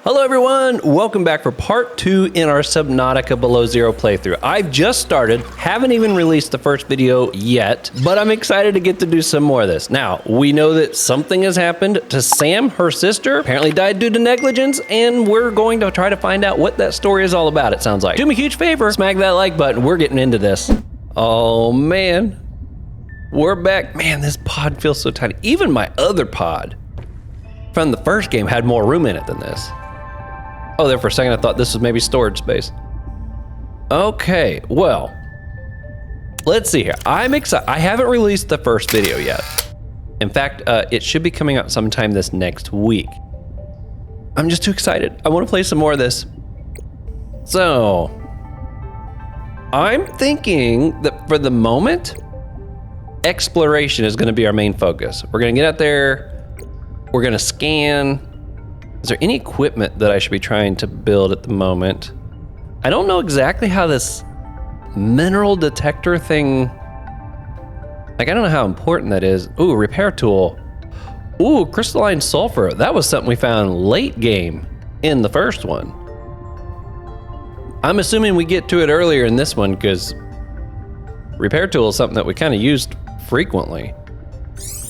Hello everyone, welcome back for part 2 in our Subnautica Below Zero playthrough. I've just started, haven't even released the first video yet, but I'm excited to get to do some more of this. Now, we know that something has happened to Sam, her sister, apparently died due to negligence, and we're going to try to find out what that story is all about, it sounds like. Do me a huge favor, smack that like button, we're getting into this. Oh man, we're back. Man, this pod feels so tiny. Even my other pod from the first game had more room in it than this. Oh, there for a second I thought this was maybe storage space. Okay, well, let's see here. I'm excited. I haven't released the first video yet. In fact, it should be coming out sometime this next week. I'm just too excited. I want to play some more of this. So, I'm thinking that for the moment, exploration is going to be our main focus. We're going to get out there. We're going to scan. Is there any equipment that I should be trying to build at the moment? I don't know exactly how this mineral detector thing, like I don't know how important that is. Ooh, repair tool. Ooh, crystalline sulfur. That was something we found late game in the first one. I'm assuming we get to it earlier in this one because repair tool is something that we kind of used frequently.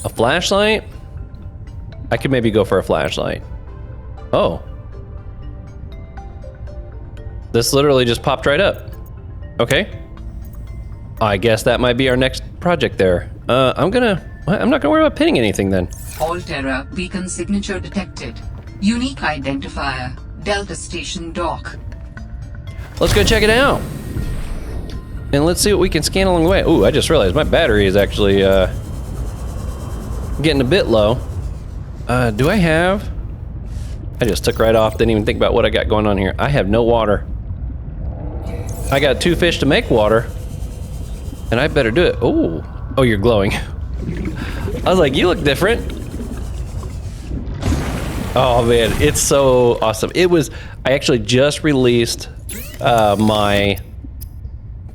A flashlight? I could maybe go for a flashlight. Oh. This literally just popped right up. Okay. I guess that might be our next project there. I'm not gonna worry about pinning anything then. All-Terra beacon signature detected. Unique identifier. Delta Station dock. Let's go check it out. And let's see what we can scan along the way. Ooh, I just realized my battery is actually getting a bit low. Do I have... I just took right off, didn't even think about what I got going on here. I have no water. I got 2 fish to make water, and I better do it. Oh, oh, you're glowing. I was like, you look different. Oh man, it's so awesome. I actually just released my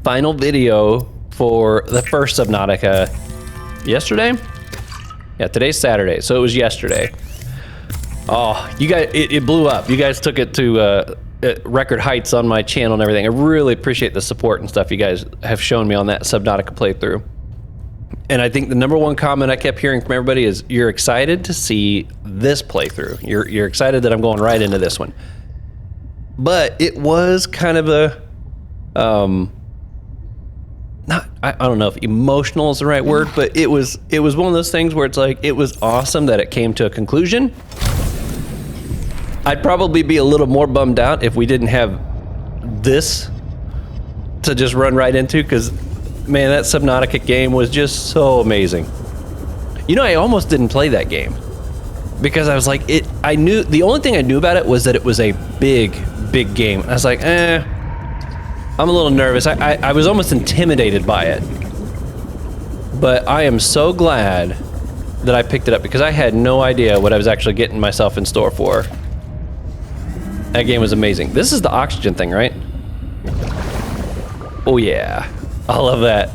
final video for the first Subnautica yesterday? Yeah, today's Saturday, so it was yesterday. Oh, you guys, it blew up. You guys took it to record heights on my channel and everything. I really appreciate the support and stuff you guys have shown me on that Subnautica playthrough. And I think the #1 comment I kept hearing from everybody is, you're excited to see this playthrough. You're excited that I'm going right into this one. But it was kind of a, I don't know if emotional is the right word, but it was one of those things where it's like, it was awesome that it came to a conclusion. I'd probably be a little more bummed out if we didn't have this to just run right into, because man, that Subnautica game was just so amazing. You know, I almost didn't play that game because I was like, I knew, the only thing I knew about it was that it was a big game. I was like, I'm a little nervous. I was almost intimidated by it. But I am so glad that I picked it up because I had no idea what I was actually getting myself in store for. That game was amazing. This is the oxygen thing, right? Oh yeah, I love that.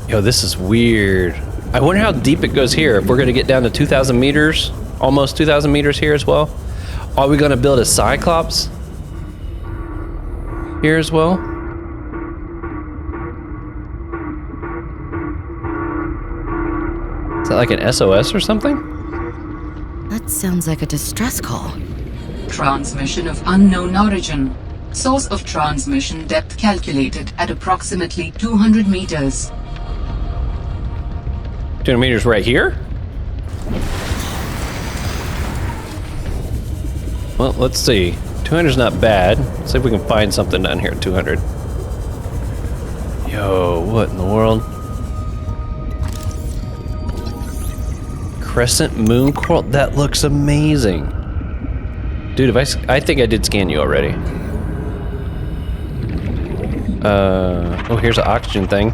Yo, this is weird. I wonder how deep it goes here. If we're gonna get down to 2,000 meters, almost 2,000 meters here as well. Are we gonna build a Cyclops here as well? Is that like an SOS or something? That sounds like a distress call. Transmission of unknown origin. Source of transmission depth calculated at approximately 200 meters. 200 meters right here? Well, let's see. 200's not bad. Let's see if we can find something down here at 200. Yo, what in the world? Crescent moon coral? That looks amazing. Dude, I think I did scan you already. Oh, here's an oxygen thing.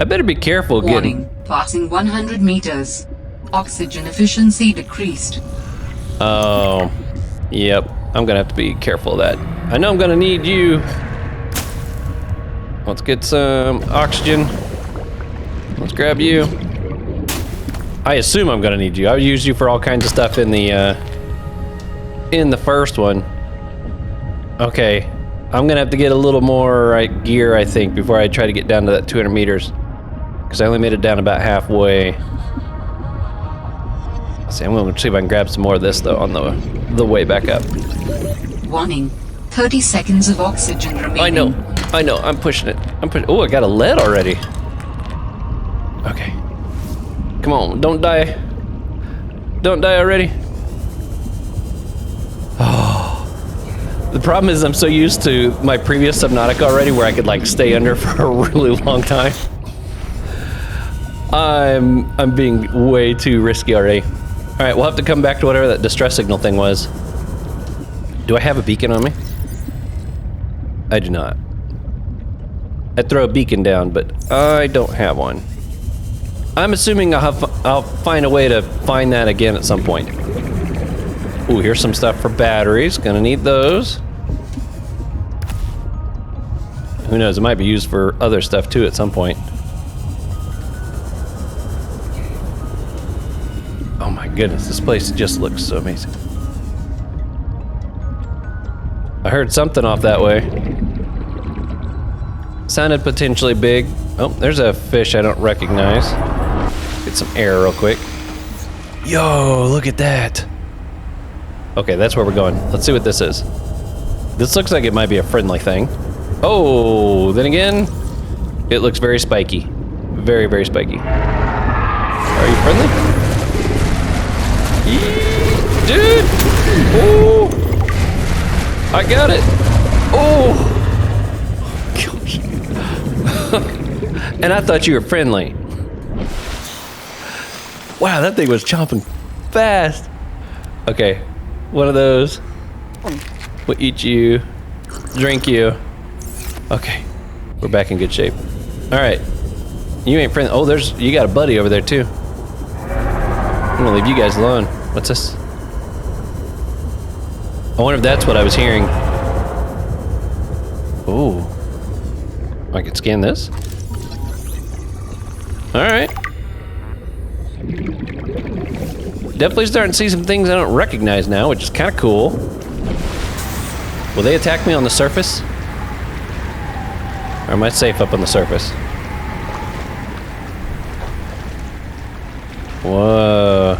I better be careful Warning, passing 100 meters. Oxygen efficiency decreased. Oh, yep. I'm gonna have to be careful of that. I know I'm gonna need you. Let's get some oxygen. Let's grab you. I assume I'm gonna need you. I would use you for all kinds of stuff in the in the first one. Okay, I'm gonna have to get a little more gear, I think, before I try to get down to that 200 meters. Because I only made it down about halfway. Let's see, I'm gonna see if I can grab some more of this though on the way back up. Warning. 30 seconds of oxygen remaining. I know, I'm pushing it. Oh, I got a lead already. Okay. Come on, don't die. Don't die already. Oh. The problem is I'm so used to my previous Subnautica already where I could like stay under for a really long time. I'm being way too risky already. All right, we'll have to come back to whatever that distress signal thing was. Do I have a beacon on me? I do not. I'd throw a beacon down, but I don't have one. I'm assuming I'll find a way to find that again at some point. Ooh, here's some stuff for batteries. Gonna need those. Who knows, it might be used for other stuff too at some point. Oh my goodness, this place just looks so amazing. I heard something off that way. Sounded potentially big. Oh, there's a fish I don't recognize. Get some air real quick. Yo, look at that. Okay, that's where we're going. Let's see what this is. This looks like it might be a friendly thing. Oh, then again, it looks very spiky. Very, very spiky. Are you friendly? Dude! Oh! I got it! Oh! Gosh. And I thought you were friendly. Wow, that thing was chomping fast. Okay, one of those. We'll eat you, drink you. Okay, we're back in good shape. All right, you ain't friendly. Oh, you got a buddy over there too. I'm gonna leave you guys alone. What's this? I wonder if that's what I was hearing. Ooh. I can scan this? Alright. Definitely starting to see some things I don't recognize now, which is kind of cool. Will they attack me on the surface? Or am I safe up on the surface? Whoa.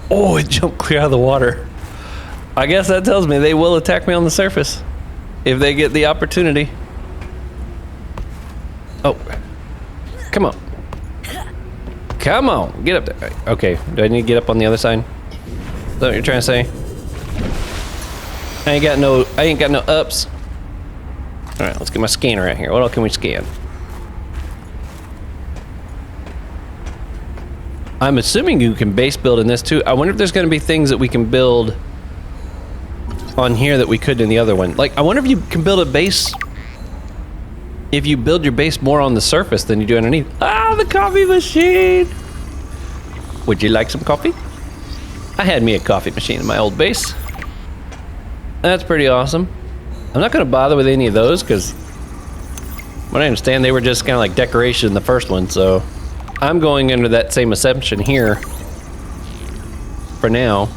Oh, it jumped clear out of the water. I guess that tells me they will attack me on the surface if they get the opportunity. Oh, come on. Come on, get up there. Okay, do I need to get up on the other side? Is that what you're trying to say? I ain't got no ups. All right, let's get my scanner out here. What else can we scan? I'm assuming you can base build in this too. I wonder if there's going to be things that we can build on here that we couldn't in the other one. Like, I wonder if you can build a base, if you build your base more on the surface than you do underneath. Ah, the coffee machine! Would you like some coffee? I had me a coffee machine in my old base. That's pretty awesome. I'm not going to bother with any of those because, what I understand, they were just kind of like decoration in the first one, so I'm going under that same assumption here for now.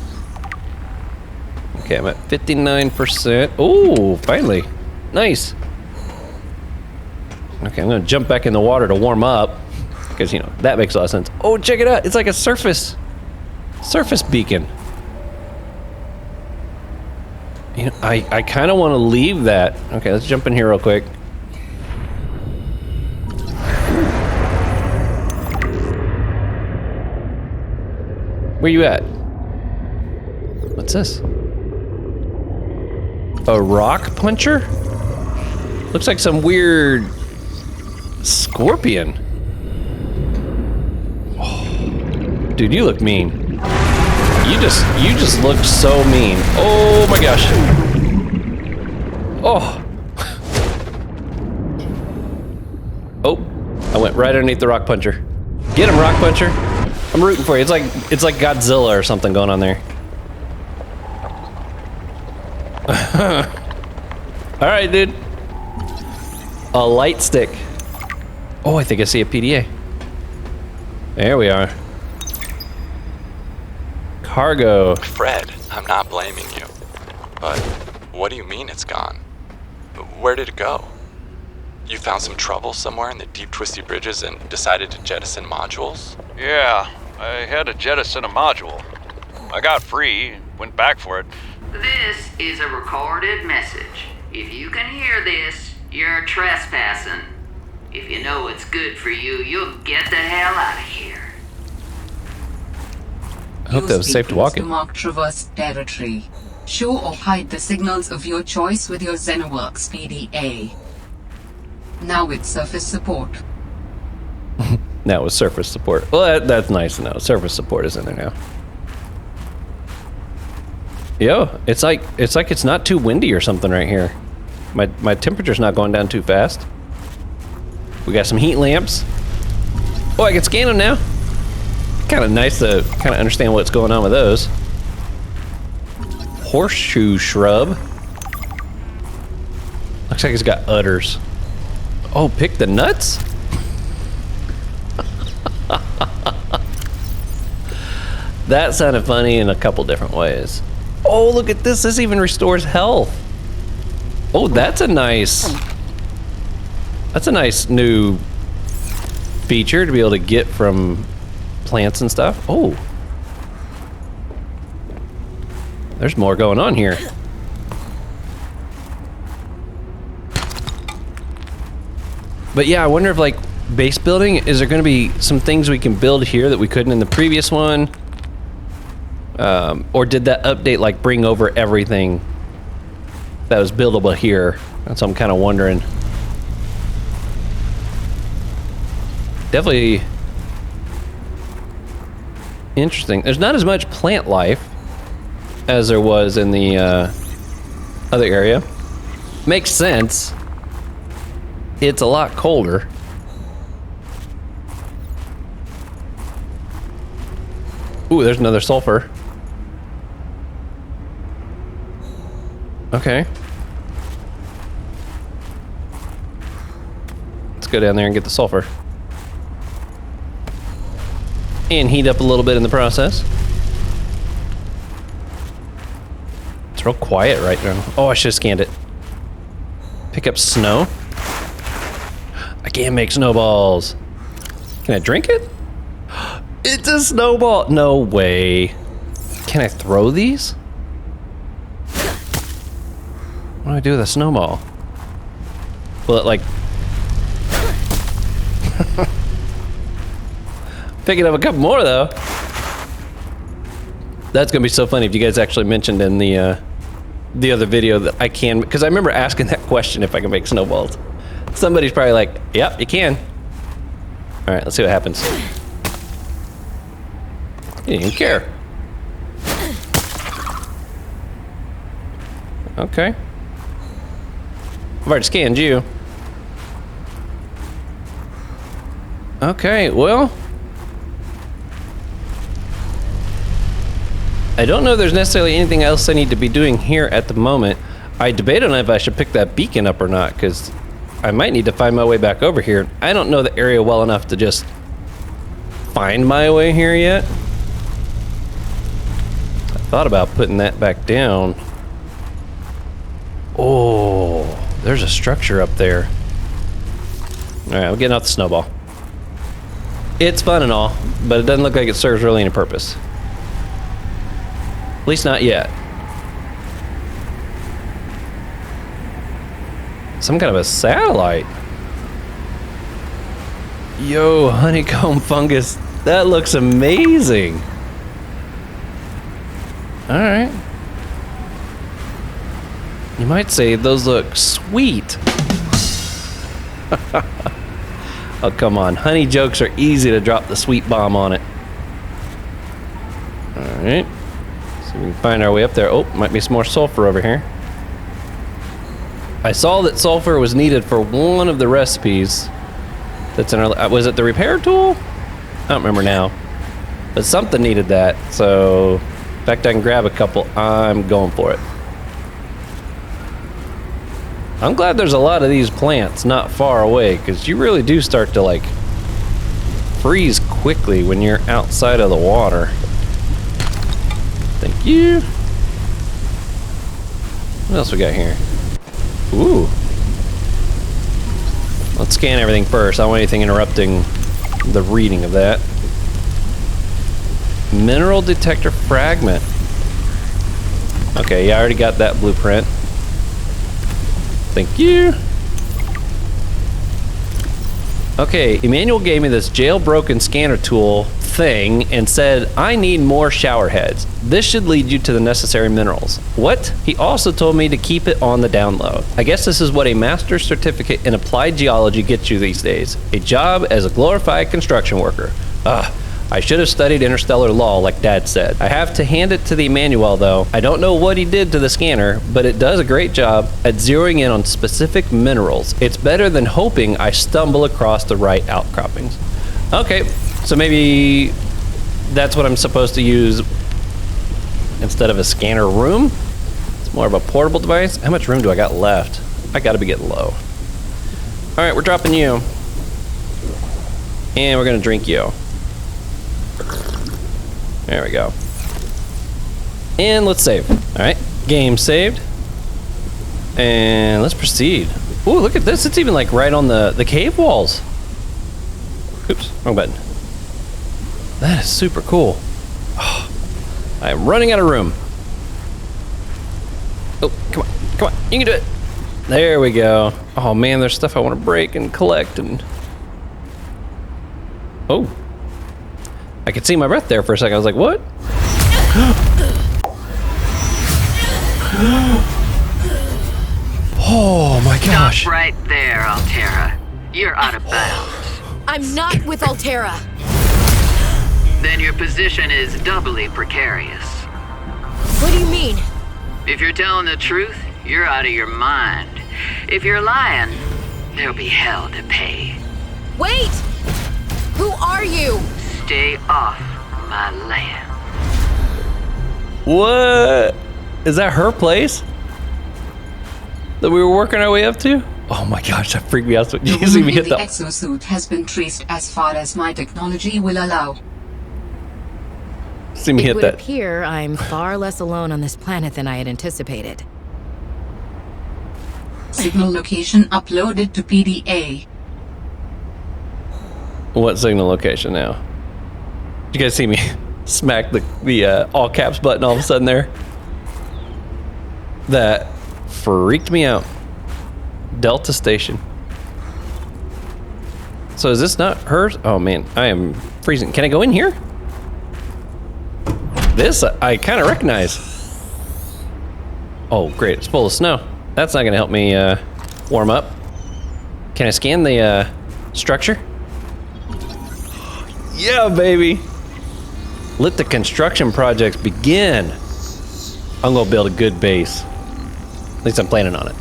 Okay, I'm at 59%. Oh, finally. Nice. Okay, I'm gonna jump back in the water to warm up because, you know, that makes a lot of sense. Oh, check it out. It's like a surface beacon. You know, I kind of want to leave that. Okay, let's jump in here real quick. Where you at? What's this? A rock puncher? Looks like some weird scorpion. Oh, dude, you look mean. You just look so mean. Oh my gosh. Oh. Oh, I went right underneath the rock puncher. Get him, rock puncher. I'm rooting for you. It's like Godzilla or something going on there. All right, dude. A light stick. Oh, I think I see a PDA. There we are. Cargo. Fred, I'm not blaming you. But what do you mean it's gone? Where did it go? You found some trouble somewhere in the deep twisty bridges and decided to jettison modules? Yeah, I had to jettison a module. I got free, went back for it. This is a recorded message. If you can hear this, you're trespassing. If you know what's good for you, you'll get the hell out of here. I hope that was safe to walk in. Mark traverse territory. Show or hide the signals of your choice with your Xenoworks PDA. Now with surface support. Now with surface support. Well, that's nice to know. Surface support is in there now. Yo, it's like it's not too windy or something right here. My temperature's not going down too fast. We got some heat lamps. Oh, I can scan them now. Kind of nice to kind of understand what's going on with those. Horseshoe shrub. Looks like it's got udders. Oh, pick the nuts? That sounded funny in a couple different ways. Oh, look at this. This even restores health. Oh, that's a nice new feature to be able to get from plants and stuff. Oh. There's more going on here. But yeah, I wonder if like base building, is there going to be some things we can build here that we couldn't in the previous one? Or did that update like bring over everything that was buildable here? That's what I'm kind of wondering. Definitely interesting. There's not as much plant life as there was in the other area. Makes sense. It's a lot colder. Ooh, there's another sulfur. Okay. Let's go down there and get the sulfur. And heat up a little bit in the process. It's real quiet right now. Oh, I should have scanned it. Pick up snow. I can't make snowballs. Can I drink it? It's a snowball. No way. Can I throw these? What do I do with a snowball? Will it like... Picking up a couple more though. That's gonna be so funny if you guys actually mentioned in the other video that I can, because I remember asking that question if I can make snowballs. Somebody's probably like, yep, you can. All right, let's see what happens. You didn't even care. Okay. I've already scanned you. Okay, well. I don't know if there's necessarily anything else I need to be doing here at the moment. I debate on if I should pick that beacon up or not, because I might need to find my way back over here. I don't know the area well enough to just find my way here yet. I thought about putting that back down. Oh, there's a structure up there. All right, I'm getting out the snowball. It's fun and all, but it doesn't look like it serves really any purpose. At least not yet. Some kind of a satellite. Yo, honeycomb fungus. That looks amazing. All right. You might say those look sweet. Oh, come on. Honey jokes are easy to drop the sweet bomb on it. All right. So we can find our way up there. Oh, might be some more sulfur over here. I saw that sulfur was needed for one of the recipes that's in our... Was it the repair tool? I don't remember now. But something needed that, so... In fact, I can grab a couple. I'm going for it. I'm glad there's a lot of these plants not far away, because you really do start to, like, freeze quickly when you're outside of the water. you. What else we got here? Ooh. Let's scan everything first. I don't want anything interrupting the reading of that. Mineral detector fragment. Okay, yeah, I already got that blueprint. Thank you. Okay, Emmanuel gave me this jailbroken scanner tool thing and said, I need more shower heads. This should lead you to the necessary minerals. What? He also told me to keep it on the down low. I guess this is what a master's certificate in applied geology gets you these days. A job as a glorified construction worker. Ugh. I should have studied interstellar law like Dad said. I have to hand it to the Emmanuel though. I don't know what he did to the scanner, but it does a great job at zeroing in on specific minerals. It's better than hoping I stumble across the right outcroppings. Okay, so maybe that's what I'm supposed to use instead of a scanner room? It's more of a portable device. How much room do I got left? I gotta be getting low. All right, we're dropping you. And we're gonna drink you. There we go. And let's save. All right, game saved. And let's proceed. Ooh, look at this. It's even like right on the cave walls. Oops, wrong button. That is super cool. Oh, I am running out of room. Oh, come on, you can do it. There we go. Oh man, there's stuff I want to break and collect and... Oh. I could see my breath there for a second. I was like, what? Oh my gosh. Stop right there, Altera. You're out of bounds. I'm not with Altera. Then your position is doubly precarious. What do you mean? If you're telling the truth, you're out of your mind. If you're lying, there'll be hell to pay. Wait! Who are you? Stay off my land. What? Is that her place? That we were working our way up to? Oh my gosh, that freaked me out. Did you see me hit the exosuit has been traced as far as my technology will allow. See me hit It that. would appear I'm far less alone on this planet than I had anticipated. Signal location uploaded to PDA. What signal location now? Did you guys see me smack the all caps button all of a sudden there? That freaked me out. Delta Station. So is this not hers? Oh man, I am freezing. Can I go in here? This I kind of recognize. Oh great, it's full of snow. That's not gonna help me warm up. Can I scan the structure? Yeah, baby. Let the construction projects begin. I'm gonna build a good base. At least I'm planning on it.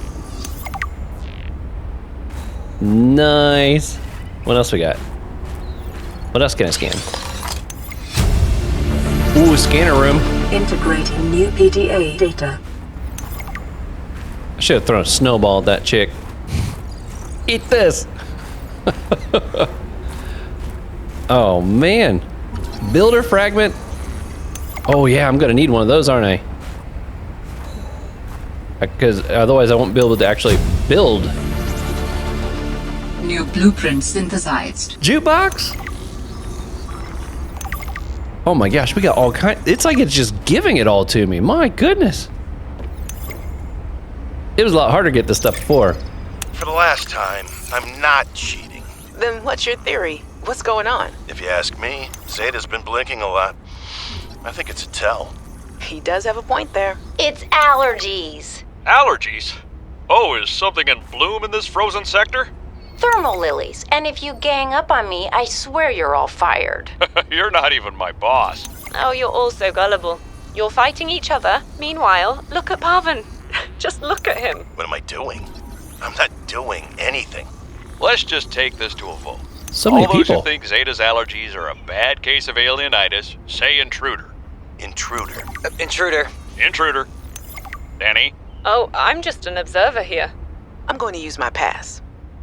Nice. What else we got? What else can I scan? Ooh, scanner room. Integrating new PDA data. I should have thrown a snowball at that chick. Eat this. Oh man. Builder fragment. Oh yeah, I'm gonna need one of those, aren't I? Because otherwise I won't be able to actually build. New blueprint synthesized. Jukebox? Oh my gosh, we got all kinds. It's like it's just giving it all to me. My goodness. It was a lot harder to get this stuff before. For the last time, I'm not cheating. Then what's your theory? What's going on? If you ask me, Zeta's been blinking a lot. I think it's a tell. He does have a point there. It's allergies. Allergies? Oh, is something in bloom in this frozen sector? Thermal lilies. And if you gang up on me, I swear you're all fired. You're not even my boss. Oh, you're all so gullible. You're fighting each other. Meanwhile, look at Pavan. Just look at him. What am I doing? I'm not doing anything. Let's just take this to a vote. So many All those people. who think Zeta's allergies are a bad case of alienitis, say intruder. Intruder. Intruder. Intruder. Danny, Oh, I'm just an observer here. I'm going to use my pass.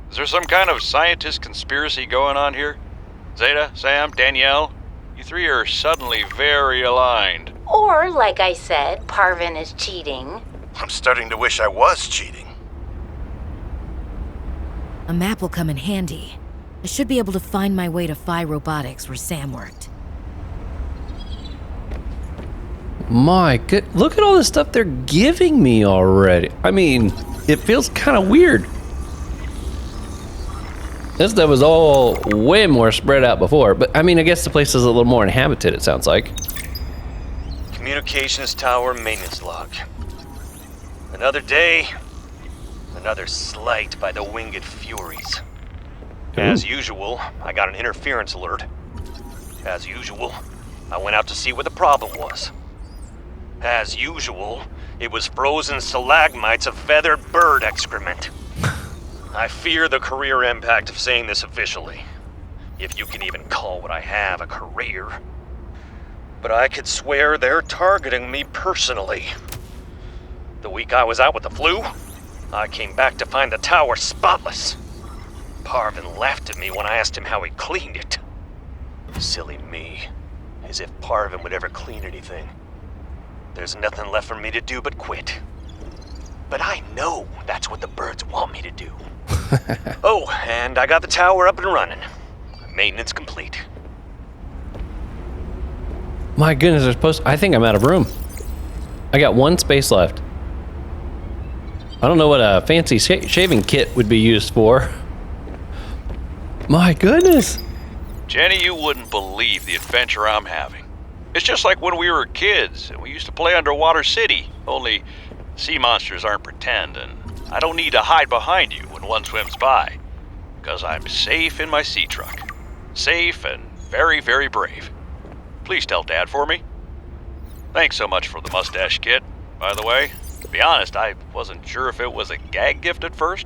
is there some kind of scientist conspiracy going on here? Zeta, Sam, Danielle, you three are suddenly very aligned. Or, like I said, Parvin is cheating. I'm starting to wish I was cheating. A map will come in handy. I should be able to find my way to Phi Robotics where Sam worked. My good, look at all the stuff they're giving me already. I mean, it feels kind of weird. This stuff was all way more spread out before, but I mean, I guess the place is a little more inhabited, it sounds like. Communications tower maintenance log. Another day, another slight by the winged furies. As usual, I got an interference alert. As usual, I went out to see what the problem was. As usual, it was frozen stalagmites of feathered bird excrement. I fear the career impact of saying this officially, if you can even call what I have a career. But I could swear they're targeting me personally. The week I was out with the flu, I came back to find the tower spotless. Parvin laughed at me when I asked him how he cleaned it. Silly me. As if Parvin would ever clean anything. There's nothing left for me to do but quit. But I know that's what the birds want me to do. Oh, and I got the tower up and running. Maintenance complete. My goodness, they're supposed to, I think I'm out of room. I got one space left. I don't know what a fancy shaving kit would be used for. My goodness. Jenny, you wouldn't believe the adventure I'm having. It's just like when we were kids and we used to play Underwater City, only sea monsters aren't pretend, and I don't need to hide behind you when one swims by, because I'm safe in my sea truck. Safe and very, very brave. Please tell Dad for me. Thanks so much for the mustache kit, by the way. To be honest, I wasn't sure if it was a gag gift at first.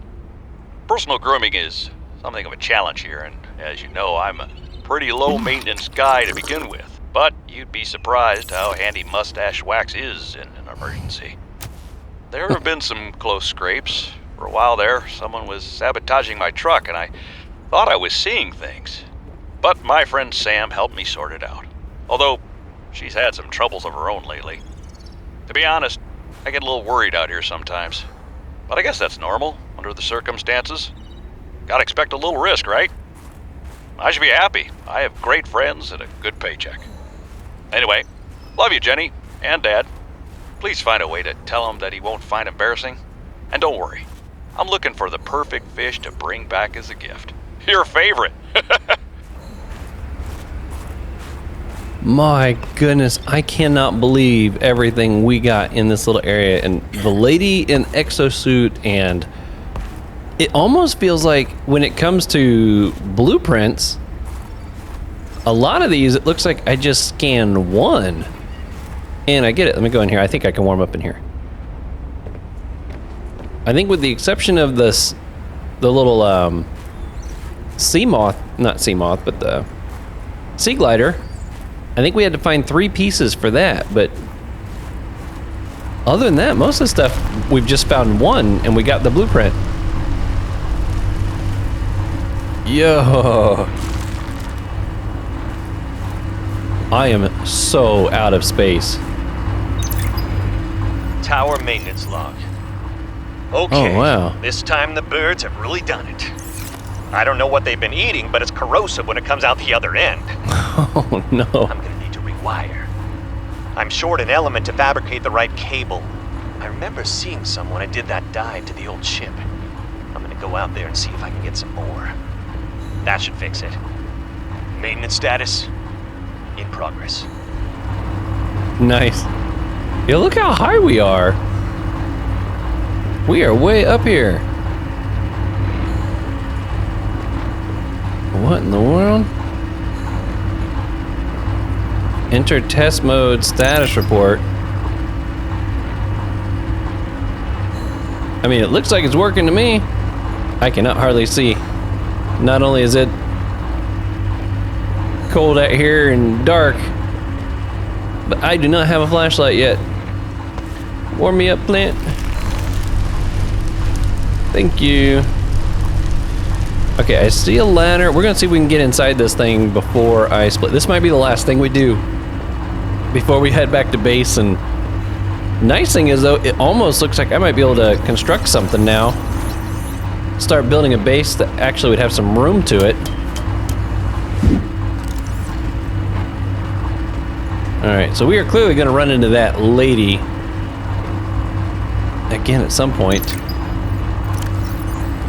Personal grooming is something of a challenge here, and as you know, I'm a pretty low-maintenance guy to begin with. But you'd be surprised how handy mustache wax is in an emergency. There have been some close scrapes. For a while there, someone was sabotaging my truck, and I thought I was seeing things. But my friend Sam helped me sort it out. Although, she's had some troubles of her own lately. To be honest, I get a little worried out here sometimes. But I guess that's normal, under the circumstances. Gotta expect a little risk, right? I should be happy. I have great friends and a good paycheck. Anyway, love you, Jenny, and Dad. Please find a way to tell him that he won't find embarrassing. And don't worry, I'm looking for the perfect fish to bring back as a gift. Your favorite. My goodness, I cannot believe everything we got in this little area, and the lady in exosuit, and it almost feels like when it comes to blueprints, a lot of these, it looks like I just scanned one. And I get it, let me go in here. I think I can warm up in here. I think with the exception of this, the little sea moth, not sea moth, but the sea glider, I think we had to find 3 pieces for that, but other than that, most of the stuff, we've just found one and we got the blueprint. Yo. I am so out of space. Tower maintenance log. Okay, oh, wow. This time the birds have really done it. I don't know what they've been eating, but it's corrosive when it comes out the other end. Oh, no. I'm gonna need to rewire. I'm short an element to fabricate the right cable. I remember seeing some when I did that dive to the old ship. I'm gonna go out there and see if I can get some more. That should fix it. Maintenance status, in progress. Nice. Yeah, look how high we are. We are way up here. What in the world? Enter test mode status report. I mean, it looks like it's working to me. I cannot hardly see. Not only is it cold out here and dark, but I do not have a flashlight yet. Warm me up, plant. Thank you. Okay, I see a ladder. We're gonna see if we can get inside this thing before I split. This might be the last thing we do. before we head back to base. And nice thing is, though, it almost looks like I might be able to construct something now. Start building a base that actually would have some room to it. Alright, so we are clearly going to run into that lady again at some point.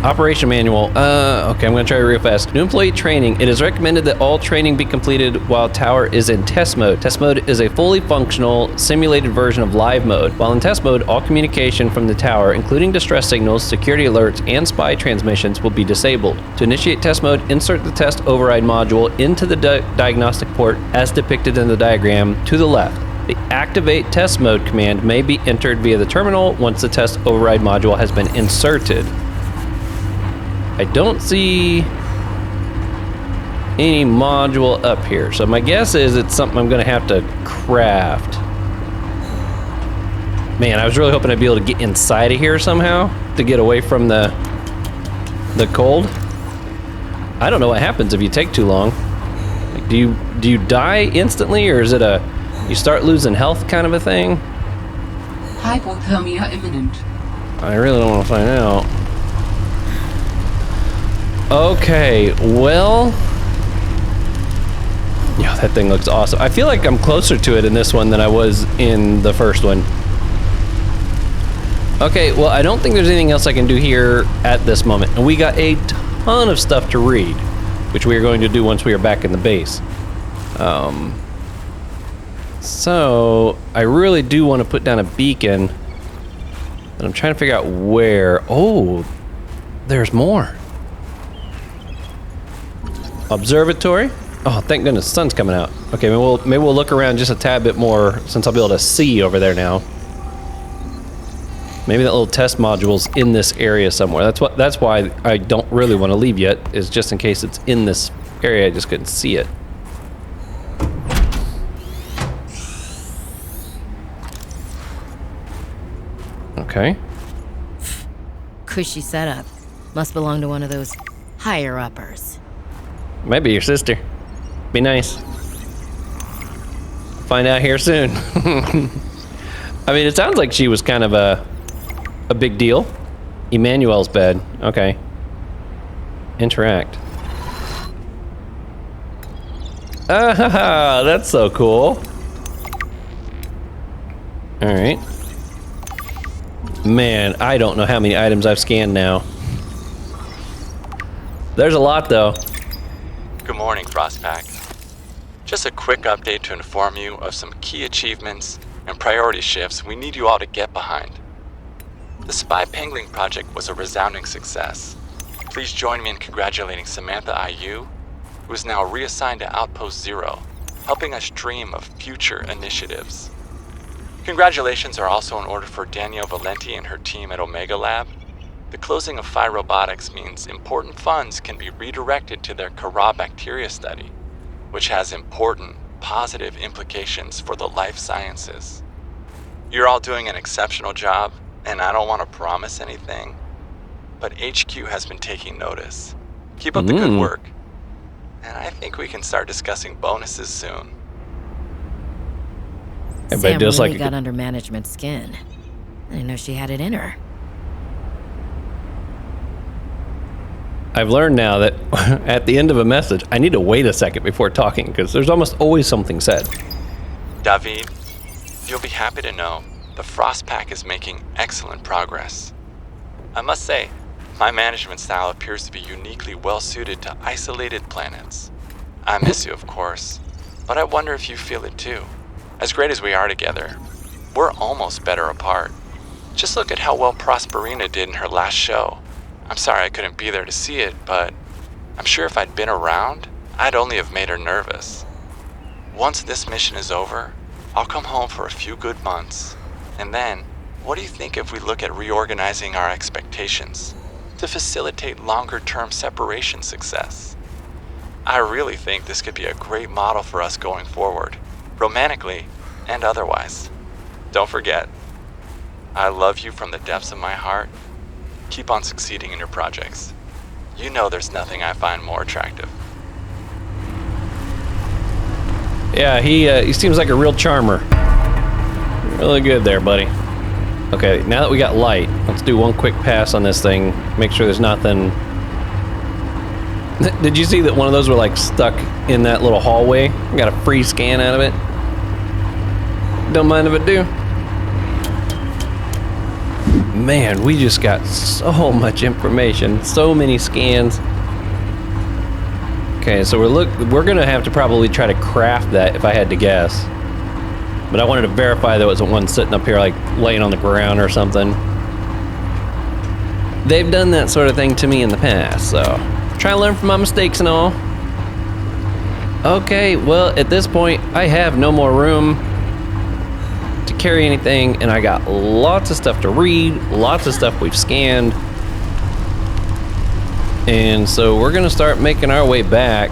Operation manual. Okay, I'm going to try it real fast. New employee training. It is recommended that all training be completed while tower is in test mode. Test mode is a fully functional, simulated version of live mode. While in test mode, all communication from the tower, including distress signals, security alerts, and spy transmissions, will be disabled. To initiate test mode, insert the test override module into the diagnostic port as depicted in the diagram to the left. The activate test mode command may be entered via the terminal once the test override module has been inserted. I don't see any module up here, so my guess is it's something I'm gonna have to craft. Man, I was really hoping I'd be able to get inside of here somehow to get away from the cold. I don't know what happens if you take too long. Like, do you die instantly, or is it a you start losing health kind of a thing? Hypothermia imminent. I really don't want to find out. Okay, well, yeah, that thing looks awesome. I feel like I'm closer to it in this one than I was in the first one. Okay, well, I don't think there's anything else I can do here at this moment. And we got a ton of stuff to read, which we are going to do once we are back in the base. So I really do want to put down a beacon, but I'm trying to figure out where. Oh, there's more. Observatory. Oh, thank goodness, the sun's coming out. Okay, maybe we'll look around just a tad bit more since I'll be able to see over there now. Maybe that little test module's in this area somewhere. That's why I don't really want to leave yet, is just in case it's in this area. I just couldn't see it. Okay. Cushy setup. Must belong to one of those higher-uppers. Might be your sister. Be nice. Find out here soon. I mean, it sounds like she was kind of a big deal. Emmanuel's bed. Okay. Interact. Ah, that's so cool. All right. Man, I don't know how many items I've scanned now. There's a lot, though. Good morning, Frostpack. Just a quick update to inform you of some key achievements and priority shifts we need you all to get behind. The Spy Pangling project was a resounding success. Please join me in congratulating Samantha IU, who is now reassigned to Outpost Zero, helping us dream of future initiatives. Congratulations are also in order for Danielle Valenti and her team at Omega Lab. The closing of Phi Robotics means important funds can be redirected to their Kara bacteria study, which has important, positive implications for the life sciences. You're all doing an exceptional job, and I don't want to promise anything, but HQ has been taking notice. Keep up the good work, and I think we can start discussing bonuses soon. Sam really got under management's skin. I didn't know she had it in her. I've learned now that at the end of a message, I need to wait a second before talking, because there's almost always something said. David, you'll be happy to know the Frostpack is making excellent progress. I must say, my management style appears to be uniquely well-suited to isolated planets. I miss you, of course, but I wonder if you feel it too. As great as we are together, we're almost better apart. Just look at how well Prosperina did in her last show. I'm sorry I couldn't be there to see it, but I'm sure if I'd been around, I'd only have made her nervous. Once this mission is over, I'll come home for a few good months. And then, what do you think if we look at reorganizing our expectations to facilitate longer-term separation success? I really think this could be a great model for us going forward, romantically and otherwise. Don't forget, I love you from the depths of my heart. Keep on succeeding in your projects. You know there's nothing I find more attractive. Yeah, he seems like a real charmer. Really good there, buddy. Okay, now that we got light, let's do one quick pass on this thing. Make sure there's nothing. Did you see that one of those were like stuck in that little hallway? Got a free scan out of it. Don't mind if I do. Man, we just got so much information, so many scans. Okay, so we're gonna have to probably try to craft that if I had to guess. But I wanted to verify there wasn't one sitting up here like laying on the ground or something. They've done that sort of thing to me in the past, so try to learn from my mistakes and all. Okay, well at this point I have no more room to carry anything, and I got lots of stuff to read, lots of stuff we've scanned. And so we're gonna start making our way back.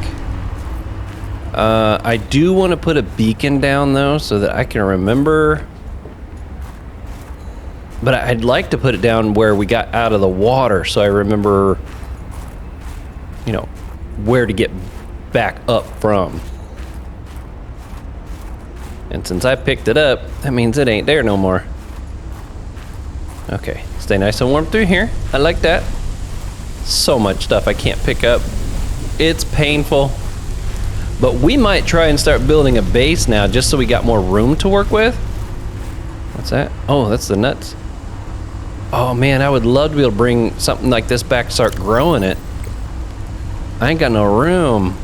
I do want to put a beacon down though, so that I can remember. But I'd like to put it down where we got out of the water, so I remember, you know, where to get back up from. And since I picked it up, that means it ain't there no more. Okay, stay nice and warm through here. I like that. So much stuff I can't pick up. It's painful. But we might try and start building a base now just so we got more room to work with. What's that? Oh, that's the nuts. Oh man, I would love to be able to bring something like this back and start growing it. I ain't got no room.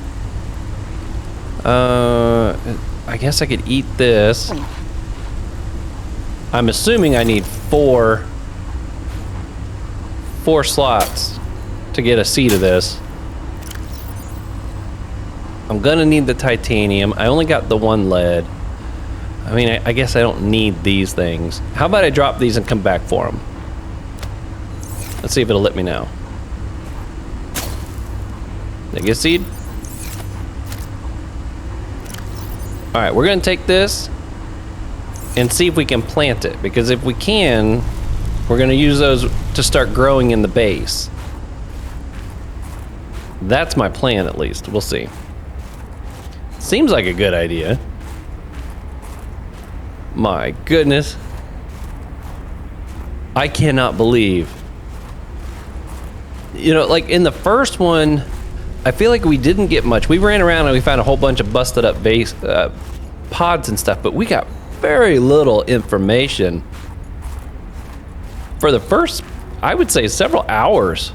I guess I could eat this. I'm assuming I need four slots to get a seed of this. I'm gonna need the titanium. I only got the one lead. I mean, I guess I don't need these things. How about I drop these and come back for them? Let's see if it'll let me now. Did I get a seed? All right, we're gonna take this and see if we can plant it, because if we can, we're gonna use those to start growing in the base. That's my plan, at least. We'll see. Seems like a good idea. My goodness. I cannot believe. You know, like in the first one, I feel like we didn't get much. We ran around and we found a whole bunch of busted up base pods and stuff, but we got very little information for the first, I would say, several hours.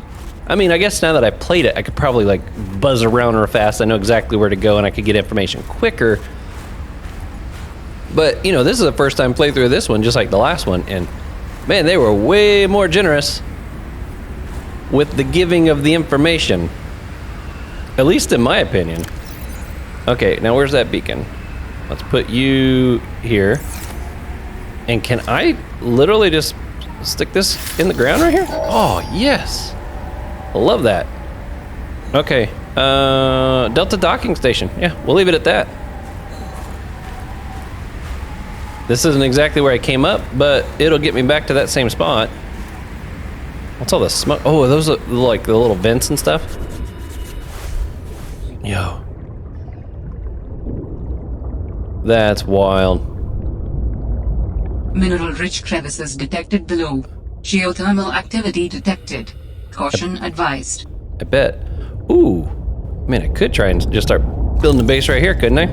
I mean, I guess now that I played it, I could probably like buzz around real fast. I know exactly where to go and I could get information quicker. But, you know, this is the first time playthrough of this one, just like the last one. And man, they were way more generous with the giving of the information. At least in my opinion. Okay, now where's that beacon? Let's put you here. And can I literally just stick this in the ground right here? Oh, yes. I love that. Okay, Delta docking station. Yeah, we'll leave it at that. This isn't exactly where I came up, but it'll get me back to that same spot. What's all the smoke? Oh, those are like the little vents and stuff? Yo. That's wild. Mineral-rich crevices detected below. Geothermal activity detected. Caution advised. I bet. Ooh. Man, I could try and just start building a base right here, couldn't I?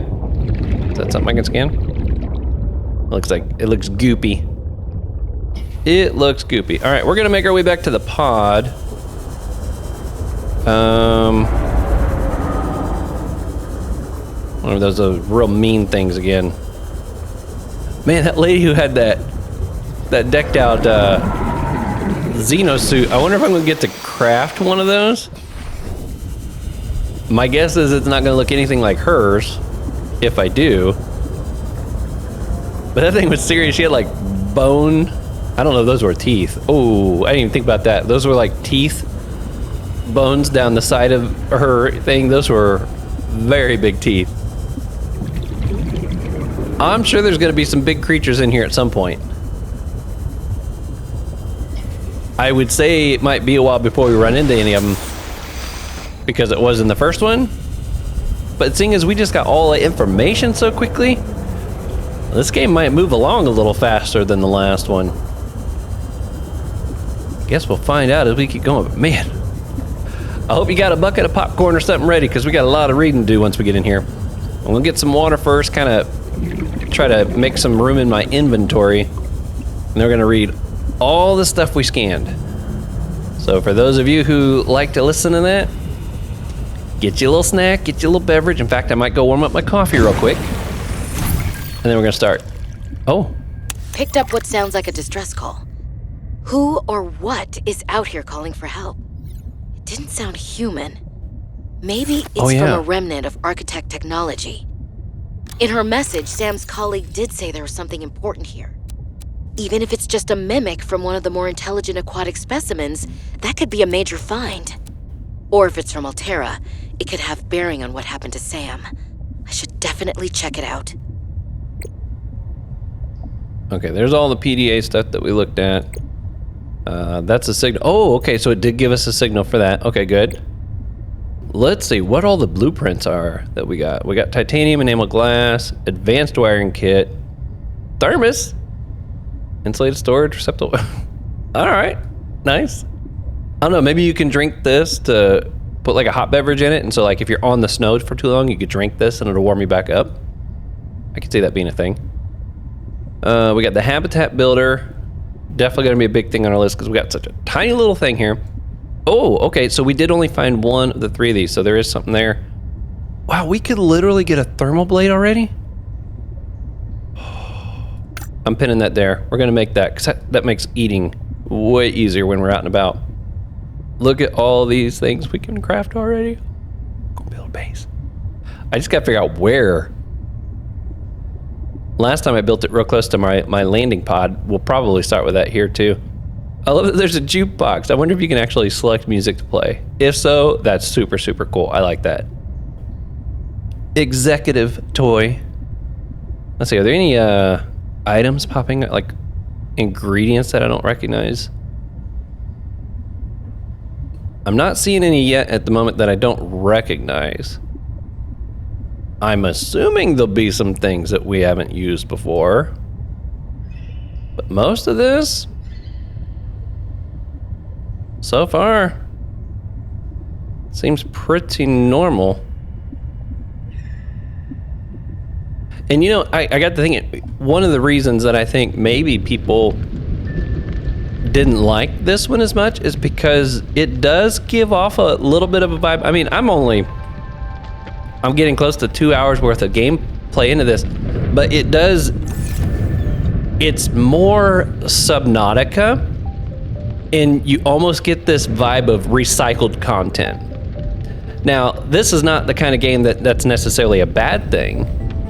Is that something I can scan? Looks like it looks goopy. It looks goopy. All right, we're gonna make our way back to the pod. One of those real mean things again. Man, that lady who had that decked out Xeno suit. I wonder if I'm gonna get to craft one of those. My guess is it's not gonna look anything like hers, if I do. But that thing was serious. She had like bone. I don't know if those were teeth. Oh, I didn't even think about that. Those were like teeth, bones down the side of her thing. Those were very big teeth. I'm sure there's gonna be some big creatures in here at some point. I would say it might be a while before we run into any of them, because it was in the first one. But seeing as we just got all the information so quickly, this game might move along a little faster than the last one. Guess we'll find out as we keep going. But man, I hope you got a bucket of popcorn or something ready, because we got a lot of reading to do once we get in here. I'm gonna get some water first, kind of try to make some room in my inventory. And then we're gonna read all the stuff we scanned. So for those of you who like to listen to that, get you a little snack, get you a little beverage. In fact, I might go warm up my coffee real quick. And then we're gonna start. Oh. Picked up what sounds like a distress call. Who or what is out here calling for help? It didn't sound human. Maybe it's from a remnant of architect technology. In her message, Sam's colleague did say there was something important here. Even if it's just a mimic from one of the more intelligent aquatic specimens, that could be a major find. Or if it's from Altera, it could have bearing on what happened to Sam. I should definitely check it out. Okay, there's all the PDA stuff that we looked at. That's a signal. Oh, okay, so it did give us a signal for that. Okay, good. Let's see what all the blueprints are that we got. We got titanium enamel glass, advanced wiring kit, thermos, insulated storage, receptacle. All right, nice. I don't know, maybe you can drink this to put like a hot beverage in it, and so like if you're on the snow for too long, you could drink this and it'll warm you back up. I could see that being a thing. We got the habitat builder. Definitely gonna be a big thing on our list because we got such a tiny little thing here. Oh, okay, so we did only find one of the 3 of these, so there is something there. Wow, we could literally get a thermal blade already? I'm pinning that there. We're gonna make that, because that makes eating way easier when we're out and about. Look at all these things we can craft already. Go build a base. I just gotta figure out where. Last time I built it real close to my landing pod. We'll probably start with that here too. I love that there's a jukebox. I wonder if you can actually select music to play. If so, that's super, super cool. I like that. Executive toy. Let's see, are there any items popping up, like ingredients that I don't recognize? I'm not seeing any yet at the moment that I don't recognize. I'm assuming there'll be some things that we haven't used before. But most of this, so far, seems pretty normal. And you know, I got to thinking, one of the reasons that I think maybe people didn't like this one as much is because it does give off a little bit of a vibe. I mean, I'm getting close to 2 hours worth of gameplay into this, but it's more Subnautica, and you almost get this vibe of recycled content. Now, this is not the kind of game that's necessarily a bad thing.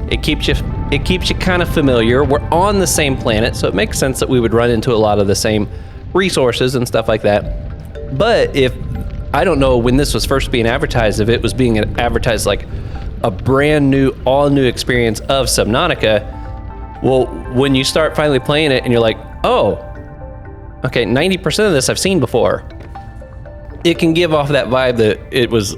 It keeps you kind of familiar. We're on the same planet, so it makes sense that we would run into a lot of the same resources and stuff like that. But I don't know when this was first being advertised, if it was being advertised like a brand new, all new experience of Subnautica. Well, when you start finally playing it and you're like, oh, okay, 90% of this I've seen before. It can give off that vibe that it was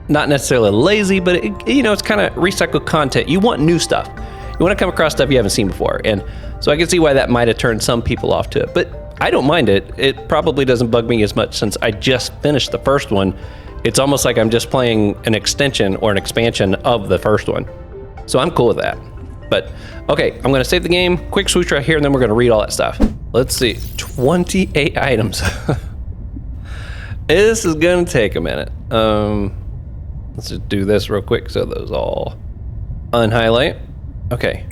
not necessarily lazy, but it's kind of recycled content. You want new stuff. You want to come across stuff you haven't seen before. And so I can see why that might have turned some people off to it, but I don't mind it. It probably doesn't bug me as much since I just finished the first one. It's almost like I'm just playing an extension or an expansion of the first one. So I'm cool with that. But okay, I'm gonna save the game, quick swoosh right here, and then we're gonna read all that stuff. Let's see, 28 items. This is gonna take a minute. Let's just do this real quick so those all unhighlight. Okay.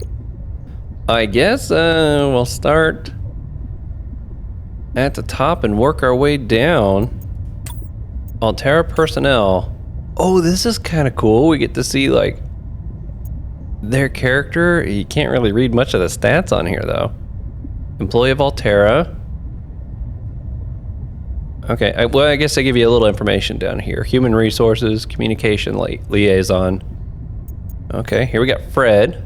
I guess we'll start at the top and work our way down. Altera personnel. Oh, this is kind of cool. We get to see like their character. You can't really read much of the stats on here though. Employee of Altera. Okay, well, I guess I give you a little information down here. Human resources, communication liaison. Okay, here we got Fred.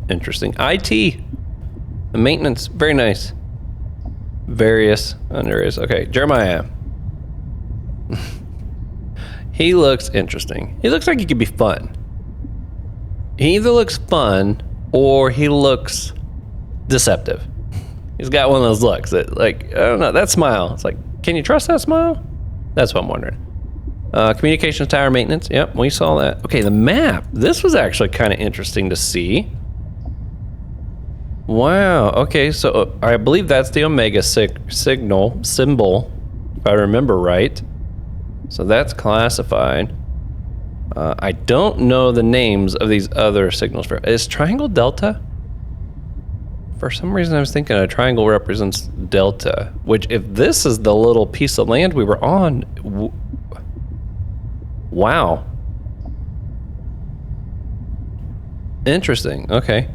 Interesting. IT. The maintenance, very nice. Various, there is. Okay, Jeremiah. He looks interesting. He looks like he could be fun. He either looks fun or he looks deceptive. He's got one of those looks that, like, I don't know, that smile. It's like, can you trust that smile? That's what I'm wondering. Communications tower maintenance. Yep, we saw that. Okay, the map. This was actually kind of interesting to see. Wow. Okay, so I believe that's the Omega symbol, if I remember right. So that's classified. I don't know the names of these other signals. Is Triangle Delta? For some reason I was thinking a triangle represents Delta, which if this is the little piece of land we were on, wow. Interesting, okay.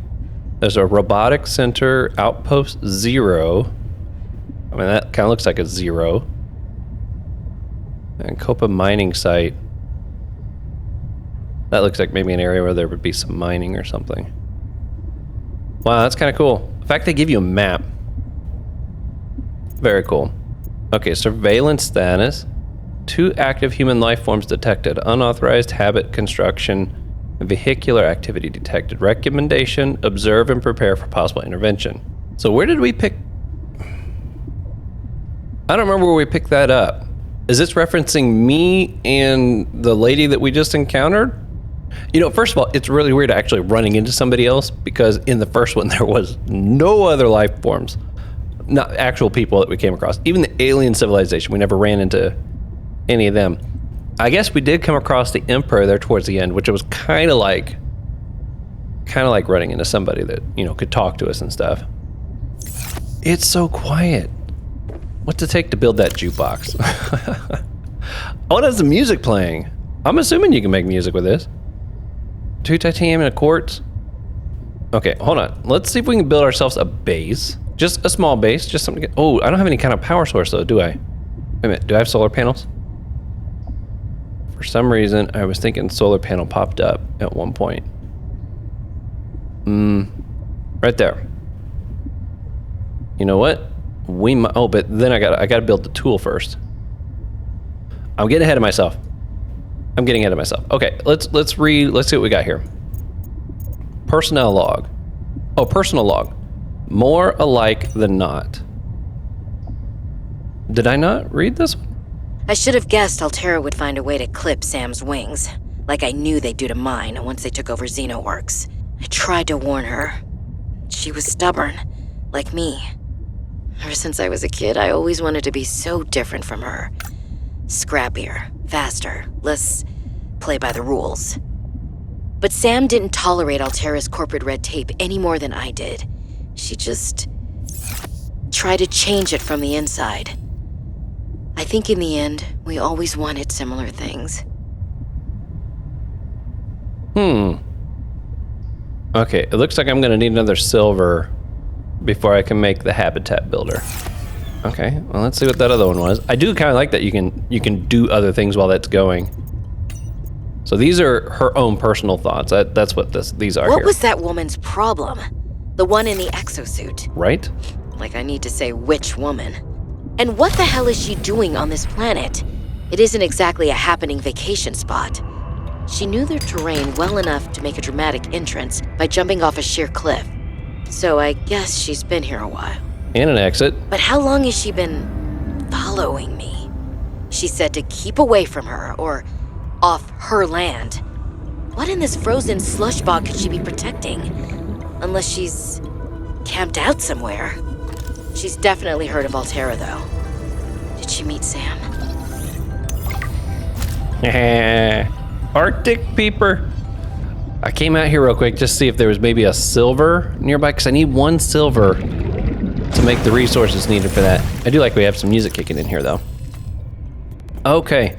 There's a robotic center, outpost 0. I mean, that kind of looks like a 0. And Copa mining site. That looks like maybe an area where there would be some mining or something. Wow, that's kind of cool. In fact, they give you a map. Very cool. Okay, surveillance status. 2 active human life forms detected. Unauthorized habit construction. Vehicular activity detected. Recommendation, observe and prepare for possible intervention. So where did we pick? I don't remember where we picked that up. Is this referencing me and the lady that we just encountered? You know, first of all, it's really weird actually running into somebody else because in the first one there was no other life forms. Not actual people that we came across. Even the alien civilization, we never ran into any of them. I guess we did come across the Emperor there towards the end, which was kind of like running into somebody that, you know, could talk to us and stuff. It's so quiet. What's it take to build that jukebox? Oh, that's the music playing. I'm assuming you can make music with this. 2 titanium and a quartz. Okay, hold on. Let's see if we can build ourselves a base. Just a small base, just something to get. Oh, I don't have any kind of power source though, do I? Wait a minute, do I have solar panels? For some reason, I was thinking solar panel popped up at one point. Right there. You know what? We might, oh, but then I gotta build the tool first. I'm getting ahead of myself. Okay, let's see what we got here. Personnel log. Oh, personal log. More alike than not. Did I not read this one? I should have guessed Altera would find a way to clip Sam's wings, like I knew they'd do to mine once they took over Xenoworks. I tried to warn her. She was stubborn, like me. Ever since I was a kid, I always wanted to be so different from her. Scrappier, faster, less play by the rules. But Sam didn't tolerate Altera's corporate red tape any more than I did. She just tried to change it from the inside. I think in the end, we always wanted similar things. Okay, it looks like I'm gonna need another silver before I can make the habitat builder. Okay, well, let's see what that other one was. I do kind of like that you can do other things while that's going. So these are her own personal thoughts. That's what these are. What was that woman's problem? The one in the exosuit. Right? Like I need to say which woman. And what the hell is she doing on this planet? It isn't exactly a happening vacation spot. She knew their terrain well enough to make a dramatic entrance by jumping off a sheer cliff. So I guess she's been here a while. And an exit. But how long has she been following me? She said to keep away from her, or off her land. What in this frozen slush bog could she be protecting? Unless she's camped out somewhere. She's definitely heard of Altera, though. Did she meet Sam? Arctic peeper. I came out here real quick just to see if there was maybe a silver nearby, because I need 1 silver to make the resources needed for that. I do like we have some music kicking in here, though. Okay.